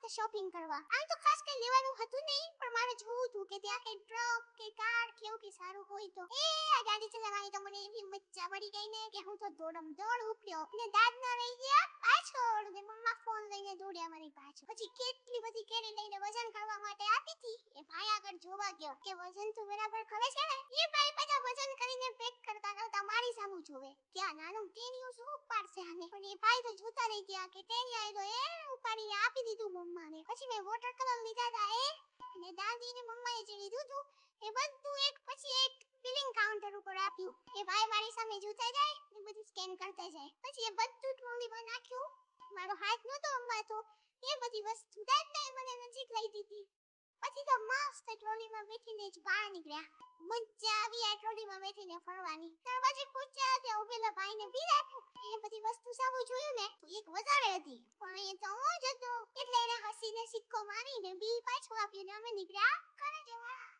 મસ્ત શોપિંગ કરવા. આ તો ખાસ કઈ લેવાનું હતું નહીં, પણ મારે જોવું હતું કે ત્યાં કઈ ટ્રક કે કાર કે એવું કઈ સારું હોય તો. આ ગાડી ચલાવવાની તો મને એવી મજા પડી ગઈ ને કે હું તો દોડમ દોડ ઉપડ્યો ને દાદ ના રહી ગયા પાછળ ને મમ્મા ફોન લઈને દોડ્યા મારી પાછળ. પછી કેટલી બધી કેરી લઈને વજન કરવા માટે આપી હતી. એ ભાઈ આગળ જોવા ગયો કે વજન તો બરાબર ખરે છે ને. એ ભાઈ પાછા વજન કરીને પેક કરતા કરતા મારી સામુ જોવે કે આ નાનું ટેનિયું શું ઉપાડશે આને. પણ એ ભાઈ તો જોતા રહી ગયા કે ટેનિયા તો એ ઉપાડીને આપી દીધું મમ્માને. પછી મેં વોટર કલર લીધા હતા અને દાદી ને મમ્માએ જે લીધું હતું એ બધું એક પછી એક બિલિંગ કાઉન્ટર ઉપર આપ્યું. એ ભાઈ મારી સામે જોતા જાય ને બધું સ્કેન કરતા જાય. પછી એ બધું ટ્રોલીમાં નાખ્યું. મારો હાથ નતો અંબાતો. એ બધી વસ્તુ દાદા મને નજીક લઈ દીધી. પછી તો મસ્ત ટ્રોલીમાં બેઠીને જ બહાર નીકળ્યા. મજા આવી આ ટ્રોલીમાં બેઠીને ફરવાની. ત્યાર પછી પૂછ્યા કે ઉભેલા ભાઈને બિરાડ્યું. એ બધી વસ્તુ સામું જોયું ને તો એક વધારે હતી, પણ એ તો જ હતો એટલે એને હસીને સિક્કો મારીને બિલ પાછું આપ્યું ને અમે નીકળ્યા ઘરે જવા.